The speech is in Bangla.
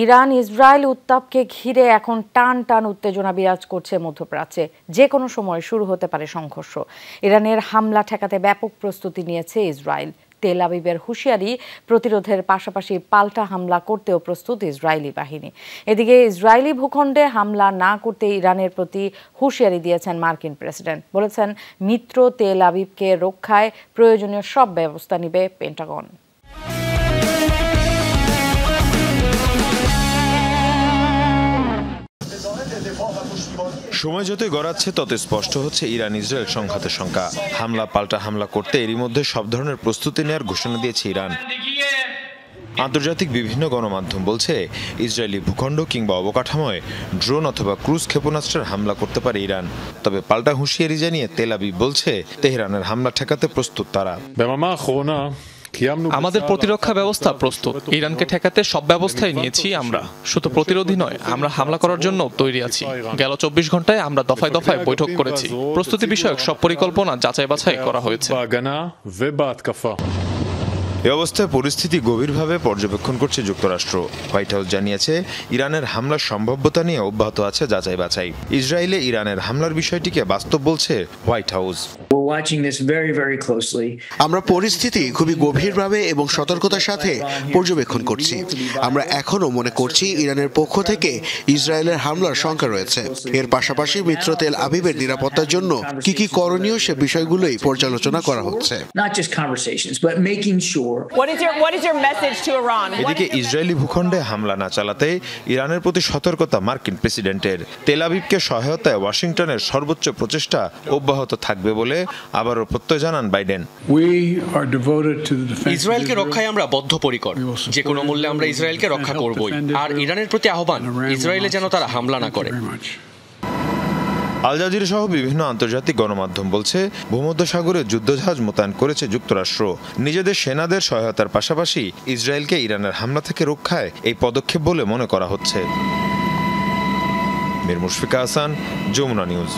ইরান ইসরায়েল উত্তাপকে ঘিরে এখন টান টান উত্তেজনা বিরাজ করছে মধ্যপ্রাচ্যে। যে কোনো সময় শুরু হতে পারে সংঘর্ষ। ইরানের হামলা ঠেকাতে ব্যাপক প্রস্তুতি নিয়েছে ইসরায়েল। তেল আবিবের হুঁশিয়ারি, প্রতিরোধের পাশাপাশি পাল্টা হামলা করতেও প্রস্তুত ইসরায়েলি বাহিনী। এদিকে ইসরায়েলি ভূখণ্ডে হামলা না করতে ইরানের প্রতি হুঁশিয়ারি দিয়েছেন মার্কিন প্রেসিডেন্ট। বলেছেন, মিত্র তেল আবিবকে রক্ষায় প্রয়োজনীয় সব ব্যবস্থা নেবে পেন্টাগন। সময় যতই গড়াচ্ছে তত স্পষ্ট হচ্ছে ইরান ইসরায়েল সংঘাতের শঙ্কা। হামলা পাল্টা হামলা করতে এরই মধ্যে সব ধরনের প্রস্তুতি নেওয়ার ঘোষণা দিয়েছে ইরান। আন্তর্জাতিক বিভিন্ন গণমাধ্যম বলছে, ইসরায়েলি ভূখণ্ড কিংবা অবকাঠামোয় ড্রোন অথবা ক্রুজ ক্ষেপণাস্ত্রের হামলা করতে পারে ইরান। তবে পাল্টা হুঁশিয়ারি জানিয়ে তেল আবিব বলছে, তেহরানের হামলা ঠেকাতে প্রস্তুত তারা। আমাদের প্রতিরক্ষা ব্যবস্থা প্রস্তুত। ইরানকে ঠেকাতে সব ব্যবস্থাই নিয়েছি আমরা। শুধু প্রতিরোধী নয়, আমরা হামলা করার জন্য তৈরি আছি। গেল 24 ঘন্টায় আমরা দফায় দফায় বৈঠক করেছি। প্রস্তুতি বিষয়ক সব পরিকল্পনা যাচাই বাছাই করা হয়েছে। এ অবস্থায় পরিস্থিতি গভীরভাবে পর্যবেক্ষণ করছে যুক্তরাষ্ট্র। হোয়াইট হাউস জানিয়েছে, ইরানের হামলার সম্ভাব্যতা নিয়ে অব্যাহত আছে যাচাই বাছাই। ইসরায়েলে ইরানের হামলার বিষয়টিকে বাস্তব বলছে হোয়াইট হাউস। আমরা পরিস্থিতি খুবই গভীরভাবে এবং সতর্কতার সাথে পর্যবেক্ষণ করছি। আমরা এখনো মনে করছি ইরানের পক্ষ থেকে ইসরায়েলের হামলার শঙ্কা রয়েছে। এর পাশাপাশি মিত্র তেল আবিবের নিরাপত্তার জন্য কি করণীয় সে বিষয়গুলোই পর্যালোচনা করা হচ্ছে। এদিকে ইসরায়েলি ভূখণ্ডে হামলা না চালাতে ইরানের প্রতি সতর্কতা মার্কিন প্রেসিডেন্টের। তেল আবিবকে সহায়তায় ওয়াশিংটনের সর্বোচ্চ প্রচেষ্টা অব্যাহত থাকবে বলে আবারও প্রত্যয় জানান বাইডেন। ইসরায়েলকে রক্ষায় আমরা বদ্ধপরিকর। যে কোনো মূল্যে আমরা ইসরায়েলকে রক্ষা করবই। আর ইরানের প্রতি আহ্বান, ইসরায়েলে যেন তারা হামলা না করে। আল জাজিরা সহ বিভিন্ন আন্তর্জাতিক গণমাধ্যম বলছে, ভূমধ্যসাগরে যুদ্ধজাহাজ মোতায়েন করেছে যুক্তরাষ্ট্র। নিজেদের সেনাদের সহায়তার পাশাপাশি ইসরায়েলকে ইরানের হামলা থেকে রক্ষায় এই পদক্ষেপ বলে মনে করা হচ্ছে। মীর মুশফিকা হাসান, যমুনা নিউজ।